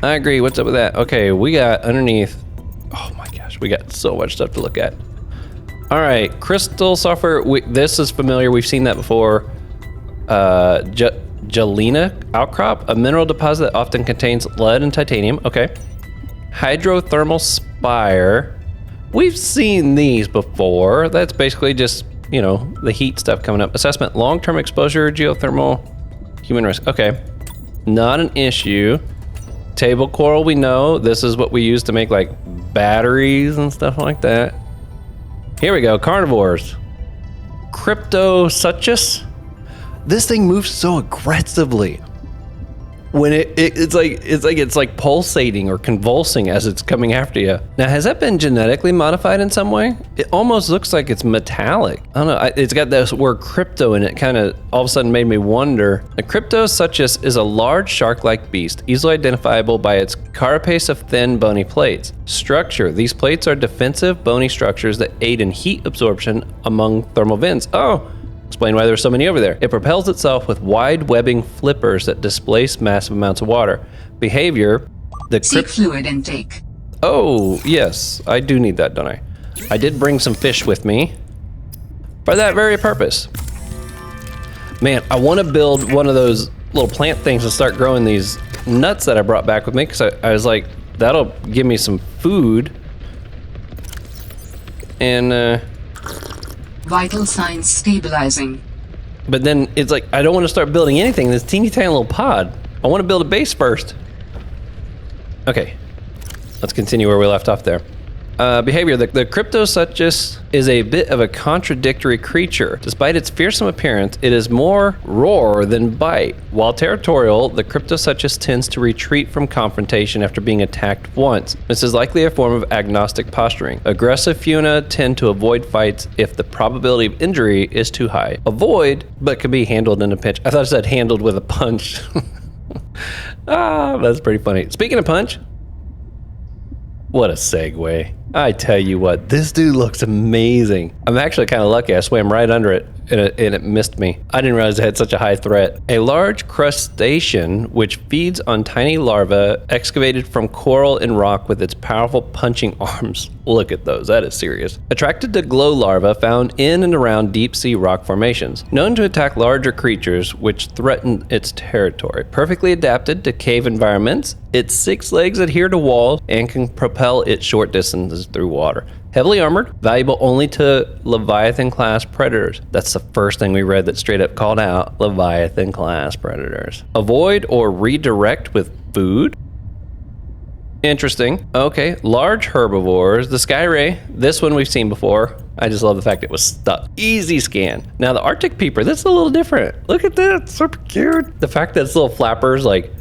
I agree. What's up with that? Okay, we got underneath. Oh my gosh, we got so much stuff to look at. All right, crystal software. This is familiar. We've seen that before. Galena outcrop, a mineral deposit that often contains lead and titanium. Okay. Hydrothermal spire. We've seen these before. That's basically just, you know, the heat stuff coming up. Assessment, long-term exposure, geothermal, human risk. Okay. Not an issue. table coral we know. This is what we use to make like batteries and stuff like that. Here we go, carnivores. Cryptosuchus. This thing moves so aggressively. When it's like pulsating or convulsing as it's coming after you. Now, has that been genetically modified in some way? It almost looks like it's metallic. I don't know. It's got this word crypto in it. Kind of all of a sudden made me wonder. A Cryptosuchus is a large shark-like beast, easily identifiable by its carapace of thin, bony plates. Structure: these plates are defensive, bony structures that aid in heat absorption among thermal vents. Oh. Explain why there's so many over there. It propels itself with wide webbing flippers that displace massive amounts of water. Behavior: Seek fluid intake. Oh, yes. I do need that, don't I? I did bring some fish with me for that very purpose. Man, I want to build one of those little plant things and start growing these nuts that I brought back with me, because I was like, that'll give me some food. And, Vital signs stabilizing. but then it's like, I don't want to start building anything in this teeny tiny little pod. I want to build a base first. Okay, let's continue where we left off there. Behavior: the Cryptosuchus is a bit of a contradictory creature. Despite its fearsome appearance, it is more roar than bite. While territorial, the Cryptosuchus tends to retreat from confrontation after being attacked once. This is likely a form of agnostic posturing. Aggressive fauna tend to avoid fights if the probability of injury is too high. Avoid, but can be handled in a pinch. I thought it said handled with a punch. That's pretty funny. Speaking of punch, what a segue. I tell you what, this dude looks amazing. I'm actually kind of lucky. I swam right under it and it missed me. I didn't realize it had such a high threat. A large crustacean which feeds on tiny larvae excavated from coral and rock with its powerful punching arms. Look at those, that is serious. Attracted to glow larvae found in and around deep sea rock formations. Known to attack larger creatures which threaten its territory. Perfectly adapted to cave environments, its 6 legs adhere to walls and can propel it short distances through water. Heavily armored, valuable only to Leviathan class predators. That's the first thing we read that straight up called out Leviathan class predators. Avoid or redirect with food. Interesting. Okay, large herbivores. The Sky Ray, this one we've seen before. I just love the fact it was stuck. Easy scan. Now the Arctic Peeper, that's a little different. Look at that, super cute. The fact that its little flappers, like,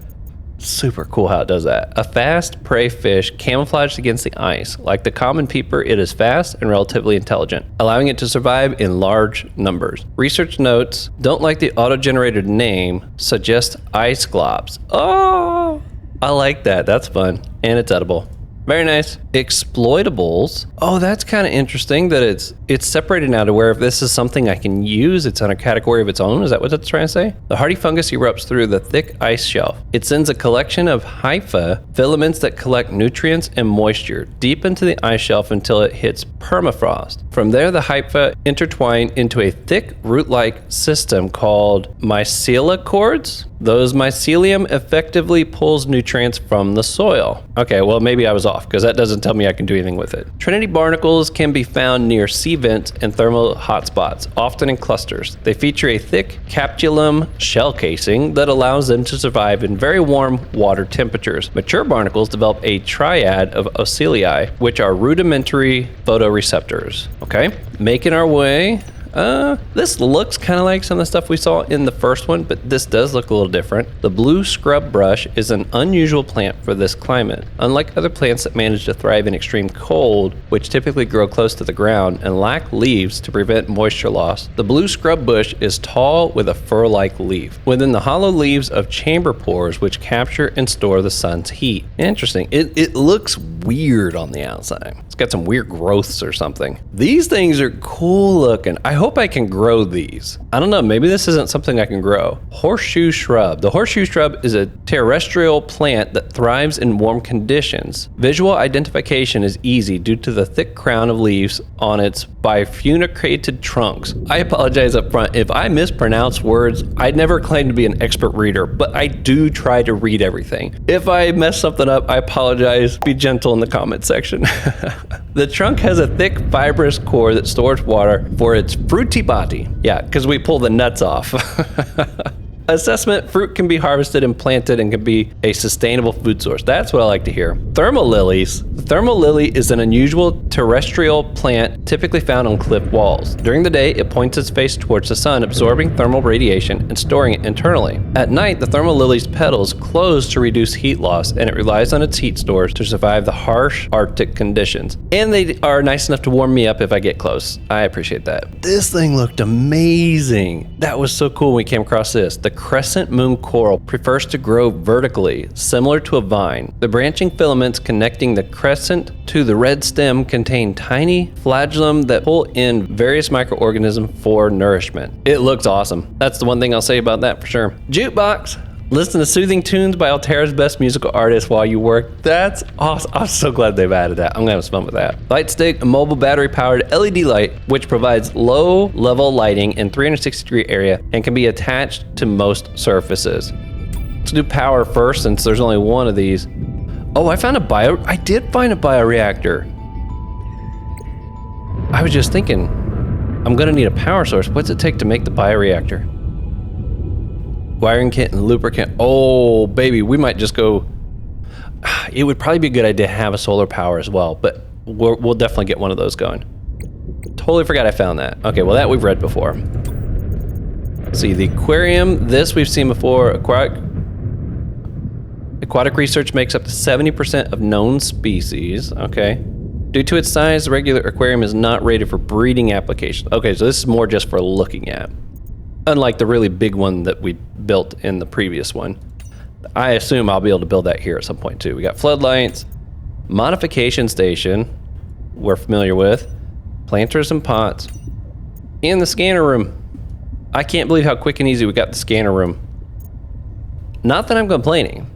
super cool how it does that. A fast prey fish camouflaged against the ice. Like the common peeper, it is fast and relatively intelligent, allowing it to survive in large numbers. Research notes don't like the auto-generated name, suggest ice globs. Oh, I like that. That's fun. And it's edible. Very nice. Exploitables. Oh, that's kind of interesting that it's separated now to where if this is something I can use, it's on a category of its own. Is that what that's trying to say? The hardy fungus erupts through the thick ice shelf. It sends a collection of hypha, filaments that collect nutrients and moisture, deep into the ice shelf until it hits permafrost. From there, the hypha intertwine into a thick root-like system called mycelial cords. Those mycelium effectively pulls nutrients from the soil. Okay, well, maybe I was off because that doesn't tell me I can do anything with it. Trinity barnacles can be found near sea vents and thermal hotspots, often in clusters. They feature a thick capsulum shell casing that allows them to survive in very warm water temperatures. Mature barnacles develop a triad of ocellii, which are rudimentary photoreceptors. Okay, making our way. This looks kind of like some of the stuff we saw in the first one, but this does look a little different. The blue scrub brush is an unusual plant for this climate. Unlike other plants that manage to thrive in extreme cold, which typically grow close to the ground and lack leaves to prevent moisture loss, the blue scrub bush is tall with a fur-like leaf within the hollow leaves of chamber pores which capture and store the sun's heat. Interesting. It looks weird on the outside. It's got some weird growths or something. These things are cool looking. I hope I can grow these. I don't know, maybe this isn't something I can grow. Horseshoe shrub. The horseshoe shrub is a terrestrial plant that thrives in warm conditions. Visual identification is easy due to the thick crown of leaves on its bifurcated trunks. I apologize up front if I mispronounce words. I'd never claim to be an expert reader, but I do try to read everything. If I mess something up, I apologize. Be gentle in the comment section. The trunk has a thick fibrous core that stores water for its fruity body. Yeah, because we pull the nuts off. Assessment, fruit can be harvested and planted and can be a sustainable food source. That's what I like to hear. Thermal lilies. The thermal lily is an unusual terrestrial plant typically found on cliff walls. During the day, it points its face towards the sun, absorbing thermal radiation and storing it internally. At night, the thermal lily's petals close to reduce heat loss, and it relies on its heat stores to survive the harsh Arctic conditions. And they are nice enough to warm me up if I get close. I appreciate that. This thing looked amazing. That was so cool when we came across this. The crescent moon coral prefers to grow vertically, similar to a vine. The branching filaments connecting the crescent to the red stem contain tiny flagellum that pull in various microorganisms for nourishment. It looks awesome. That's the one thing I'll say about that for sure. Jukebox. Listen to soothing tunes by Altera's best musical artists while you work. That's awesome. I'm so glad they've added that. I'm gonna have some fun with that. Light stick, a mobile battery powered LED light, which provides low level lighting in 360-degree area and can be attached to most surfaces. Let's do power first since there's only one of these. Oh, I did find a bioreactor. I was just thinking, I'm gonna need a power source. What's it take to make the bioreactor? Wiring kit and lubricant. Oh, baby, we might just go. It would probably be a good idea to have a solar power as well, but we'll definitely get one of those going. Totally forgot I found that. Okay, well, that we've read before. Let's see, the aquarium. This we've seen before. Aquatic research makes up to 70% of known species. Okay. Due to its size, the regular aquarium is not rated for breeding applications. Okay, so this is more just for looking at. Unlike the really big one that we built in the previous one. I assume I'll be able to build that here at some point too. We got floodlights, modification station, we're familiar with, planters and pots, and the scanner room. I can't believe how quick and easy we got the scanner room. Not that I'm complaining,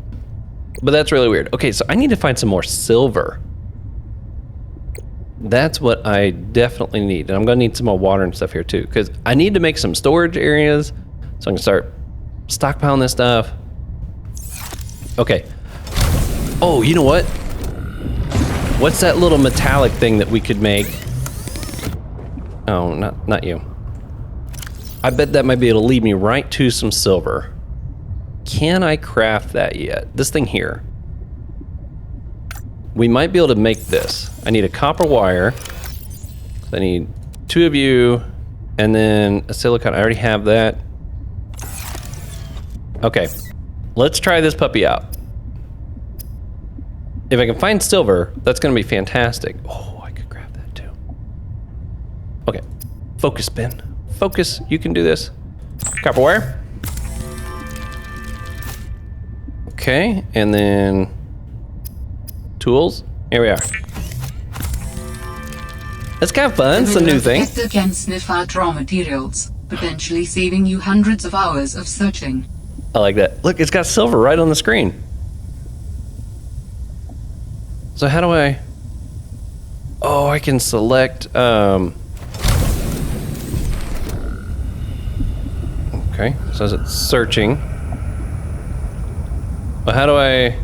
but that's really weird. Okay, so I need to find some more silver. That's what I definitely need. And I'm gonna need some more water and stuff here too, because I need to make some storage areas so I can start stockpiling this stuff. Okay. Oh, you know what? What's that little metallic thing that we could make? Oh, not you. I bet that might be able to lead me right to some silver. Can I craft that yet? This thing here. We might be able to make this. I need a copper wire. I need 2 of you, and then a silicon. I already have that. Okay, let's try this puppy out. If I can find silver, that's gonna be fantastic. Oh, I could grab that too. Okay, focus, Ben. Focus, you can do this. Copper wire. Okay, and then tools. Here we are. That's kind of fun. It's a new thing. The detector can sniff out raw materials, potentially saving you hundreds of hours of searching. I like that. Look, it's got silver right on the screen. So how do I... Oh, I can select... Okay, says it's searching. Well, how do I...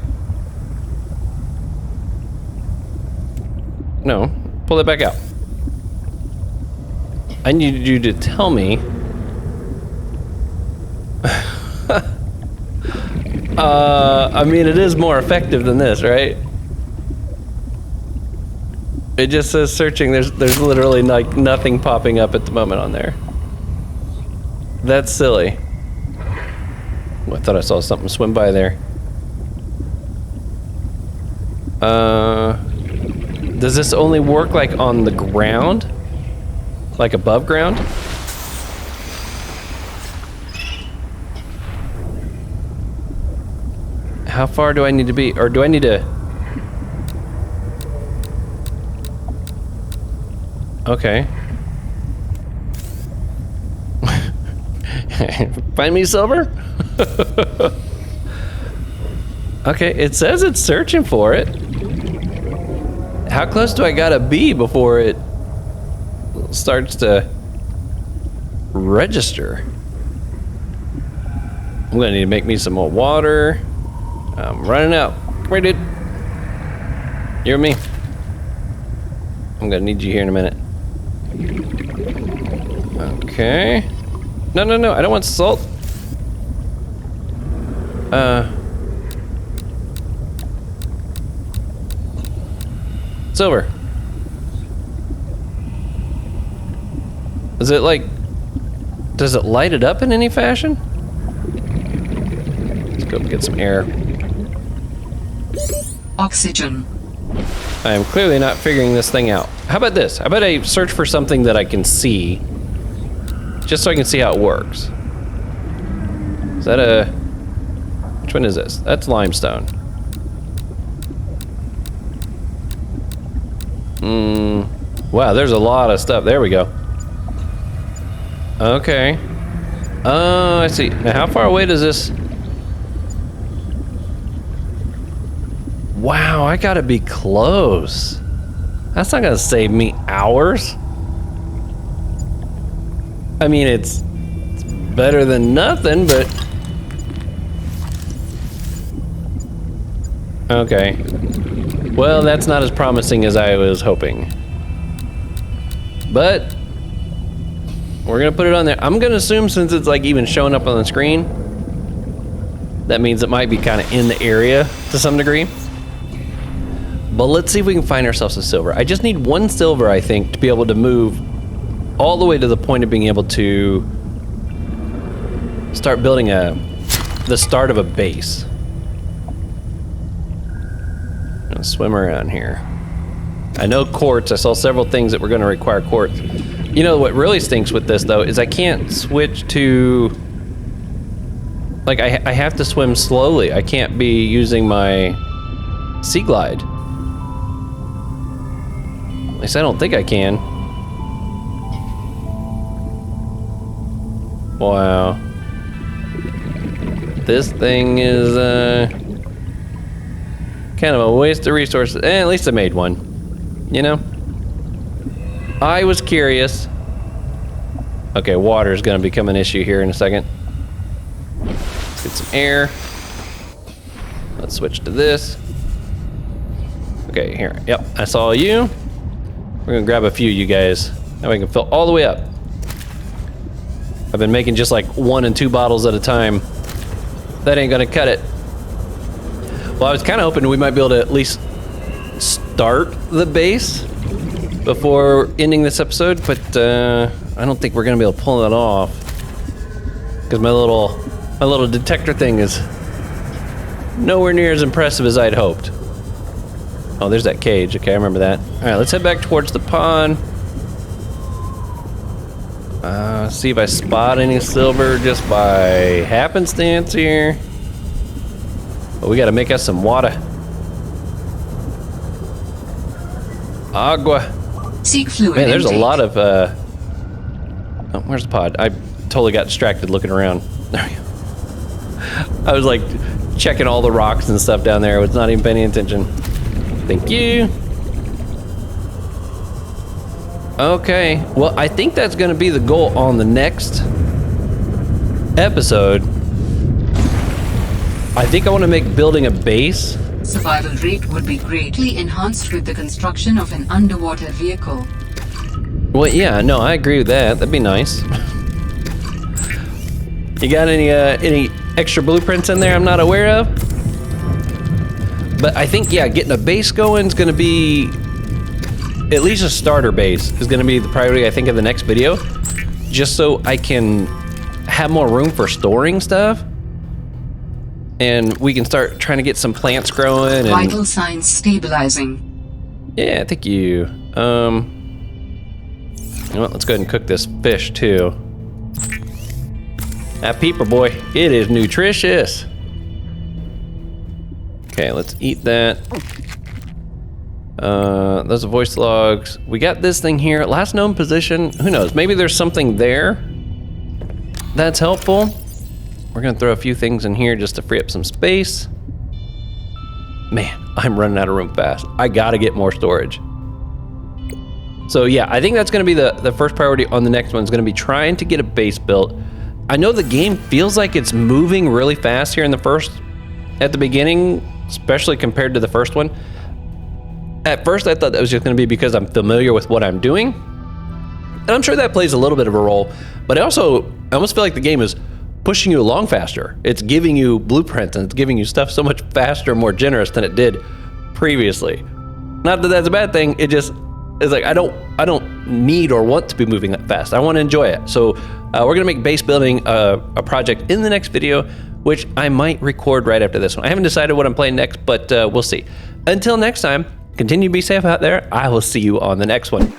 No, pull it back out. I need you to tell me. I mean, it is more effective than this, right? It just says searching. There's literally like nothing popping up at the moment on there. That's silly. Oh, I thought I saw something swim by there. Does this only work like on the ground? Like above ground? How far do I need to be? Or do I need to... Okay. Find me silver? Okay, it says it's searching for it. How close do I gotta be before it starts to register? I'm gonna need to make me some more water. I'm running out. Come here, dude. You and me. I'm gonna need you here in a minute. Okay. No, I don't want salt. Silver. Is it like... Does it light it up in any fashion? Let's go get some air. Oxygen. I am clearly not figuring this thing out. How about this? How about I search for something that I can see? Just so I can see how it works. Is that a... Which one is this? That's limestone. Wow, there's a lot of stuff. There we go. Okay. Oh, I see. Now, how far away does this... Wow, I gotta be close. That's not gonna save me hours. I mean, it's better than nothing, but... Okay. Well, that's not as promising as I was hoping. But we're gonna put it on there. I'm gonna assume since it's like even showing up on the screen, that means it might be kind of in the area to some degree. But let's see if we can find ourselves a silver. I just need one silver, I think, to be able to move all the way to the point of being able to start building the start of a base. I'm gonna swim around here. I know quartz. I saw several things that were going to require quartz. You know what really stinks with this though is I can't switch to... Like I have to swim slowly. I can't be using my sea glide. At least I don't think I can. Wow. This thing is kind of a waste of resources. At least I made one. You know? I was curious. Okay, water is going to become an issue here in a second. Let's get some air. Let's switch to this. Okay, here. Yep, I saw you. We're going to grab a few of you guys. Now we can fill all the way up. I've been making just like 1 and 2 bottles at a time. That ain't going to cut it. Well, I was kind of hoping we might be able to at least start the base before ending this episode, but I don't think we're gonna be able to pull that off because my little detector thing is nowhere near as impressive as I'd hoped. Oh, there's that cage. Okay, I remember that. All right, let's head back towards the pond. See if I spot any silver just by happenstance here. But we gotta make us some water. Agua. Seek fluid. Man, there's intake. a lot of oh, where's the pod? I totally got distracted looking around. There we go. I was like checking all the rocks and stuff down there. I was not even paying attention. Thank you. Okay, well, I think that's gonna be the goal on the next episode. I think I want to make building a base. Survival rate would be greatly enhanced with the construction of an underwater vehicle. Well, yeah, no, I agree with that. That'd be nice. You got any extra blueprints in there I'm not aware of? But I think, yeah, getting a base going is going to be... At least a starter base is going to be the priority, I think, of the next video. Just so I can have more room for storing stuff. And we can start trying to get some plants growing. And vital signs stabilizing. Yeah, thank you. You know what, let's go ahead and cook this fish too. That peeper boy, it is nutritious. Okay, let's eat that. Those are voice logs. We got this thing here, last known position. Who knows, maybe there's something there that's helpful. We're gonna throw a few things in here just to free up some space. Man, I'm running out of room fast. I gotta get more storage. So yeah, I think that's gonna be the first priority on the next one is gonna be trying to get a base built. I know the game feels like it's moving really fast here in at the beginning, especially compared to the first one. At first I thought that was just gonna be because I'm familiar with what I'm doing. And I'm sure that plays a little bit of a role, but I almost feel like the game is pushing you along faster. It's giving you blueprints and it's giving you stuff so much faster, more generous than it did previously. Not that that's a bad thing. It just is like I don't need or want to be moving that fast. I want to enjoy it. So we're gonna make base building a project in the next video, which I might record right after this one. I haven't decided what I'm playing next, but we'll see. Until next time, continue to be safe out there. I will see you on the next one.